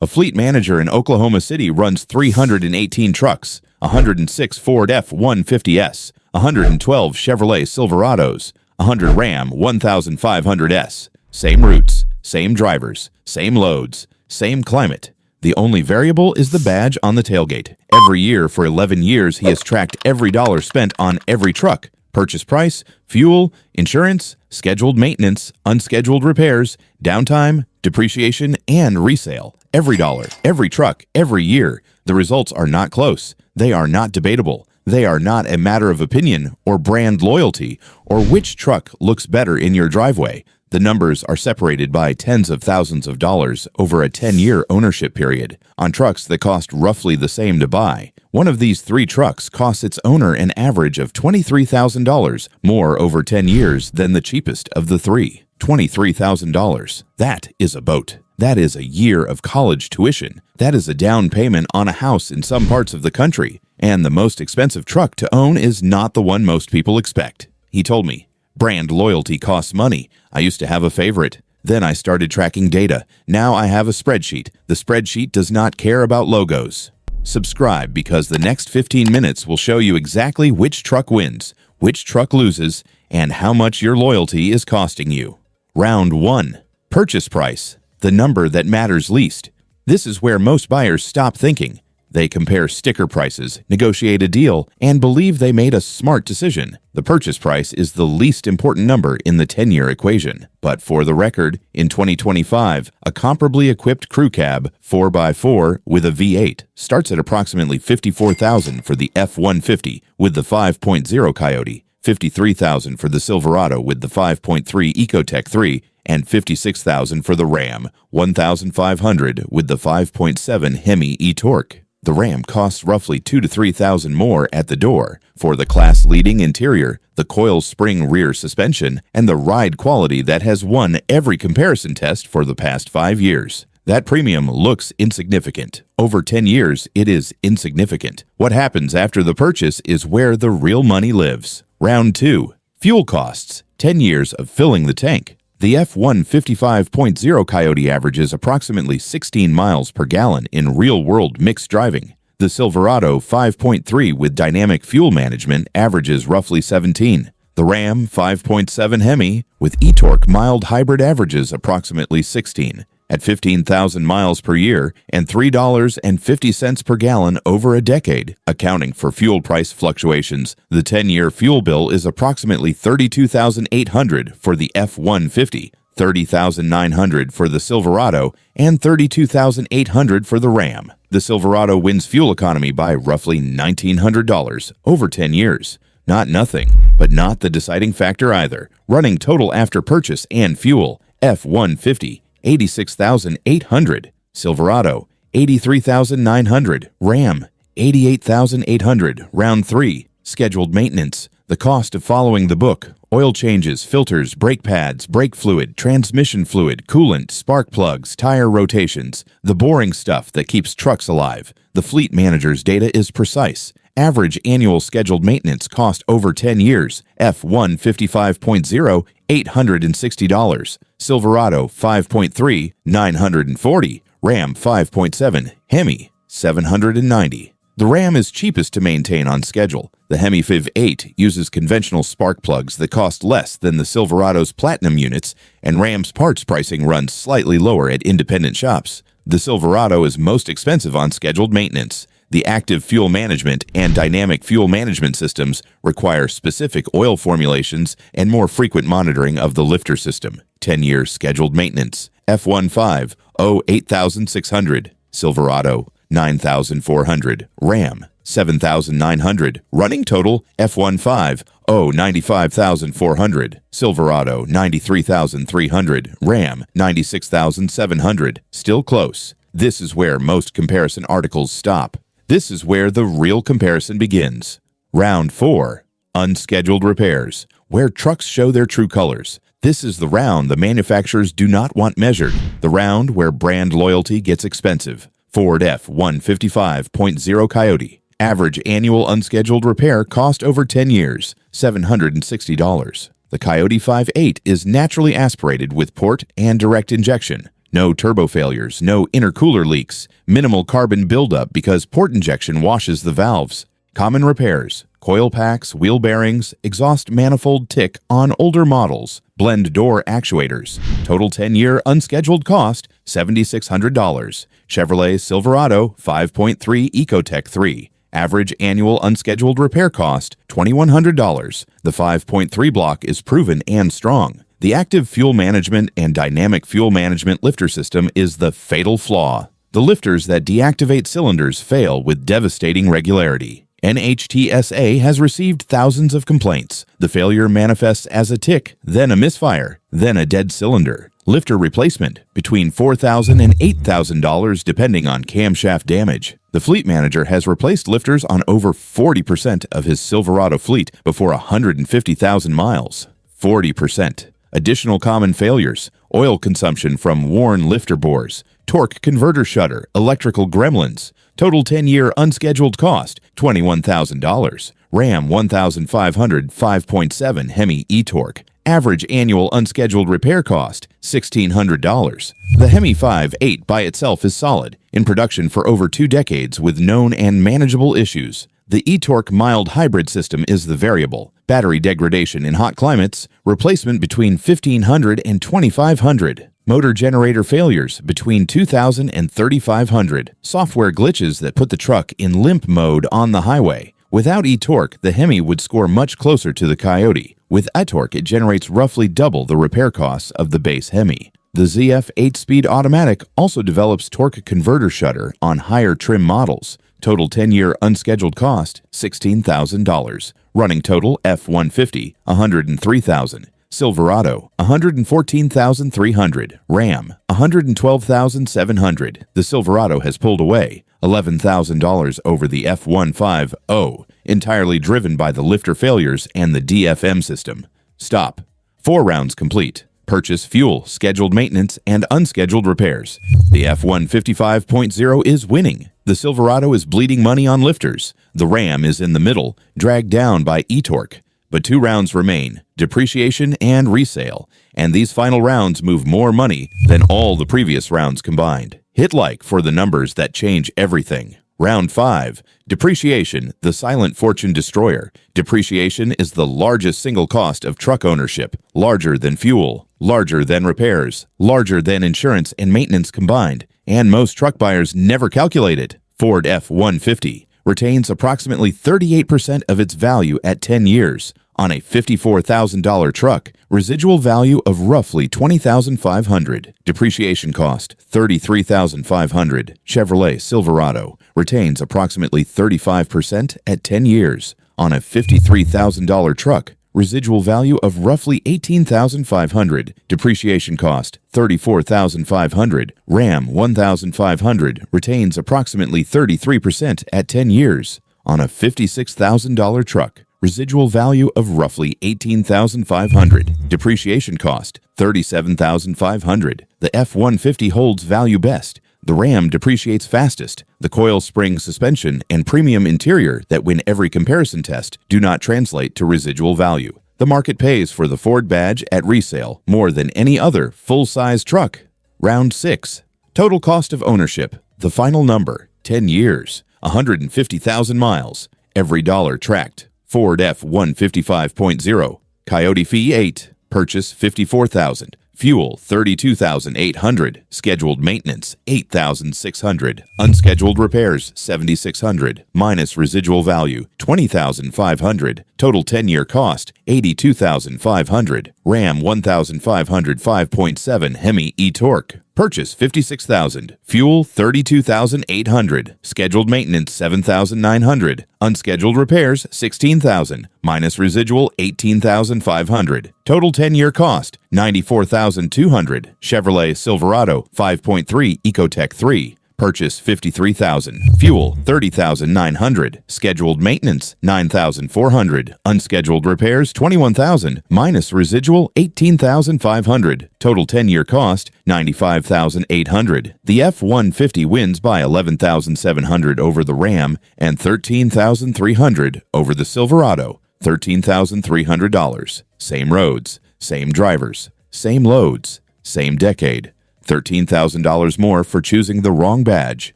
A fleet manager in Oklahoma City runs 318 trucks, 106 Ford F-150s, 112 Chevrolet Silverados, 100 Ram 1500s. Same routes, same drivers, same loads, same climate. The only variable is the badge on the tailgate. Every year for 11 years, he has tracked every dollar spent on every truck. Purchase price, fuel, insurance, scheduled maintenance, unscheduled repairs, downtime, depreciation, and resale. Every dollar, every truck, every year. The results are not close. They are not debatable. They are not a matter of opinion or brand loyalty or which truck looks better in your driveway. The numbers are separated by tens of thousands of dollars over a 10-year ownership period on trucks that cost roughly the same to buy. One of these three trucks costs its owner an average of $23,000 more over 10 years than the cheapest of the three. $23,000. That is a boat. That is a year of college tuition. That is a down payment on a house in some parts of the country. And the most expensive truck to own is not the one most people expect. He told me, brand loyalty costs money. I used to have a favorite. Then I started tracking data. Now I have a spreadsheet. The spreadsheet does not care about logos. Subscribe because the next 15 minutes will show you exactly which truck wins, which truck loses, and how much your loyalty is costing you. Round 1. Purchase price, the number that matters least. This is where most buyers stop thinking. They compare sticker prices, negotiate a deal, and believe they made a smart decision. The purchase price is the least important number in the 10-year equation. But for the record, in 2025, a comparably equipped crew cab 4x4 with a V8 starts at approximately $54,000 for the F-150 with the 5.0 Coyote, $53,000 for the Silverado with the 5.3 Ecotec 3, and $56,000 for the Ram, $1,500 with the 5.7 Hemi e-Torque. The Ram costs roughly $2,000 to $3,000 more at the door for the class-leading interior, the coil spring rear suspension, and the ride quality that has won every comparison test for the past 5 years. That premium looks insignificant. Over 10 years, it is insignificant. What happens after the purchase is where the real money lives. Round 2. Fuel costs. 10 years of filling the tank. The F-150 5.0 Coyote averages approximately 16 miles per gallon in real-world mixed driving. The Silverado 5.3 with dynamic fuel management averages roughly 17. The Ram 5.7 Hemi with e-Torque mild hybrid averages approximately 16. At 15,000 miles per year and $3.50 per gallon over a decade, accounting for fuel price fluctuations, the 10-year fuel bill is approximately $32,800 for the F-150, $30,900 for the Silverado, and $32,800 for the Ram. The Silverado wins fuel economy by roughly $1,900 over 10 years. Not nothing, but not the deciding factor either. Running total after purchase and fuel, F-150, $86,800, Silverado, $83,900, Ram, $88,800, round 3, scheduled maintenance, the cost of following the book, oil changes, filters, brake pads, brake fluid, transmission fluid, coolant, spark plugs, tire rotations, the boring stuff that keeps trucks alive. The fleet manager's data is precise. Average annual scheduled maintenance cost over 10 years, F-150 5.0, $860, Silverado 5.3, $940, Ram 5.7, Hemi, $790. The Ram is cheapest to maintain on schedule. The Hemi Fiv 8 uses conventional spark plugs that cost less than the Silverado's Platinum units, and Ram's parts pricing runs slightly lower at independent shops. The Silverado is most expensive on scheduled maintenance. The active fuel management and dynamic fuel management systems require specific oil formulations and more frequent monitoring of the lifter system. 10-year scheduled maintenance. F-15, $8,600. Silverado, $9,400. Ram, $7,900. Running total, F-15, $95,400. Silverado, $93,300. Ram, $96,700. Still close. This is where most comparison articles stop. This is where the real comparison begins. Round 4. Unscheduled repairs, where trucks show their true colors. This is the round the manufacturers do not want measured, the round where brand loyalty gets expensive. Ford F-150 5.0 Coyote. Average annual unscheduled repair cost over 10 years, $760. The Coyote 5.8 is naturally aspirated with port and direct injection. No turbo failures, no intercooler leaks, minimal carbon buildup because port injection washes the valves. Common repairs: coil packs, wheel bearings, exhaust manifold tick on older models, blend door actuators. Total 10-year unscheduled cost, $7,600. Chevrolet Silverado 5.3 Ecotec 3. Average annual unscheduled repair cost, $2,100. The 5.3 block is proven and strong. The active fuel management and dynamic fuel management lifter system is the fatal flaw. The lifters that deactivate cylinders fail with devastating regularity. NHTSA has received thousands of complaints. The failure manifests as a tick, then a misfire, then a dead cylinder. Lifter replacement, between $4,000 and $8,000 depending on camshaft damage. The fleet manager has replaced lifters on over 40% of his Silverado fleet before 150,000 miles. 40%. Additional common failures: oil consumption from worn lifter bores, torque converter shutter, electrical gremlins. Total 10-year unscheduled cost, $21,000. Ram 1500 5.7 Hemi e-torque. Average annual unscheduled repair cost, $1,600. The Hemi 5.8 by itself is solid, in production for over 2 decades with known and manageable issues. The e-torque mild hybrid system is the variable. Battery degradation in hot climates, replacement between $1,500 and $2,500. Motor generator failures between $2,000 and $3,500. Software glitches that put the truck in limp mode on the highway. Without e-torque, the Hemi would score much closer to the Coyote. With e-torque, it generates roughly double the repair costs of the base Hemi. The ZF 8-speed automatic also develops torque converter shutter on higher trim models. Total 10-year unscheduled cost, $16,000. Running total: F-150, $103,000. Silverado, $114,300. Ram, $112,700. The Silverado has pulled away, $11,000 over the F-150, entirely driven by the lifter failures and the DFM system. Stop. 4 rounds complete. Purchase, fuel, scheduled maintenance, and unscheduled repairs. The F-150 5.0 is winning. The Silverado is bleeding money on lifters. The Ram is in the middle, dragged down by e-torque. But 2 rounds remain: depreciation and resale. And these final rounds move more money than all the previous rounds combined. Hit like for the numbers that change everything. Round 5. Depreciation, the silent fortune destroyer. Depreciation is the largest single cost of truck ownership. Larger than fuel, larger than repairs, larger than insurance and maintenance combined. And most truck buyers never calculate it. Ford F-150 retains approximately 38% of its value at 10 years. On a $54,000 truck, residual value of roughly $20,500. Depreciation cost, $33,500. Chevrolet Silverado retains approximately 35% at 10 years. On a $53,000 truck, residual value of roughly $18,500. Depreciation cost, $34,500. Ram 1500 retains approximately 33% at 10 years. On a $56,000 truck, residual value of roughly $18,500. Depreciation cost, $37,500. The F-150 holds value best. The Ram depreciates fastest. The coil spring suspension and premium interior that win every comparison test do not translate to residual value. The market pays for the Ford badge at resale more than any other full-size truck. Round 6. Total cost of ownership. The final number, 10 years, 150,000 miles. Every dollar tracked. Ford F-150 5.0. Coyote fee, 8. Purchase, $54,000. Fuel, $32,800. Scheduled maintenance, $8,600. Unscheduled repairs, $7,600. Minus residual value, $20,500. Total 10-year cost, $82,500. Ram 1500 5.7 Hemi e-torque. Purchase, $56,000. Fuel, $32,800. Scheduled maintenance, $7,900. Unscheduled repairs, $16,000. Minus residual, $18,500. Total 10-year cost, $94,200. Chevrolet Silverado 5.3 Ecotec 3. Purchase, $53,000. Fuel, $30,900. Scheduled maintenance, $9,400. Unscheduled repairs, $21,000. Minus residual, $18,500. Total 10-year cost, $95,800. The F-150 wins by $11,700 over the Ram and $13,300 over the Silverado. $13,300. Same roads, same drivers, same loads, same decade. $13,000 more for choosing the wrong badge.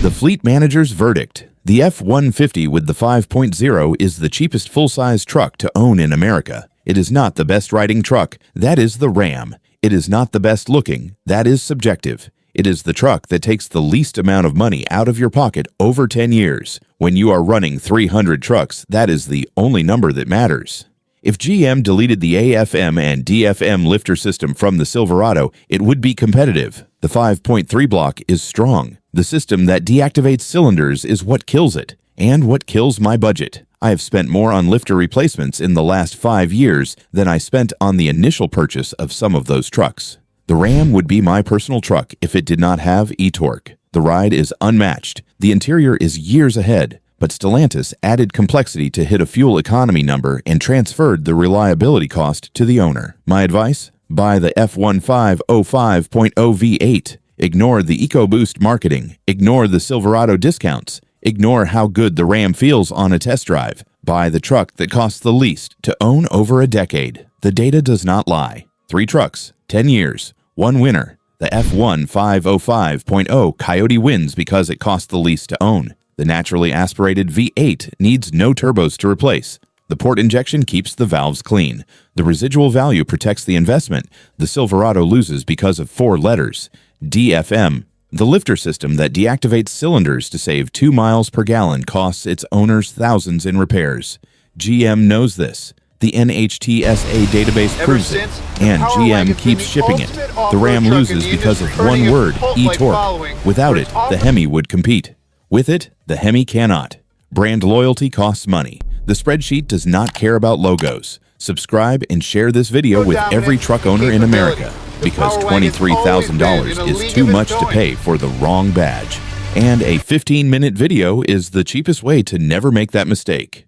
The fleet manager's verdict. The F-150 with the 5.0 is the cheapest full-size truck to own in America. It is not the best riding truck. That is the Ram. It is not the best looking. That is subjective. It is the truck that takes the least amount of money out of your pocket over 10 years. When you are running 300 trucks, that is the only number that matters. If GM deleted the AFM and DFM lifter system from the Silverado, it would be competitive. The 5.3 block is strong. The system that deactivates cylinders is what kills it, and what kills my budget. I have spent more on lifter replacements in the last 5 years than I spent on the initial purchase of some of those trucks. The Ram would be my personal truck if it did not have e-torque. The ride is unmatched. The interior is years ahead. But Stellantis added complexity to hit a fuel economy number and transferred the reliability cost to the owner. My advice? Buy the F-150 5.0 V8. Ignore the EcoBoost marketing. Ignore the Silverado discounts. Ignore how good the Ram feels on a test drive. Buy the truck that costs the least to own over a decade. The data does not lie. 3 trucks, 10 years, 1 winner. The F-150 5.0 Coyote wins because it costs the least to own. The naturally aspirated V8 needs no turbos to replace. The port injection keeps the valves clean. The residual value protects the investment. The Silverado loses because of 4 letters. DFM. The lifter system that deactivates cylinders to save 2 miles per gallon costs its owners thousands in repairs. GM knows this. The NHTSA database proves it, and GM keeps shipping it. The Ram loses because of one word, e-torque. Without it, the Hemi would compete. With it, the Hemi cannot. Brand loyalty costs money. The spreadsheet does not care about logos. Subscribe and share this video with every truck owner in America, because $23,000 is too much to pay for the wrong badge. And a 15-minute video is the cheapest way to never make that mistake.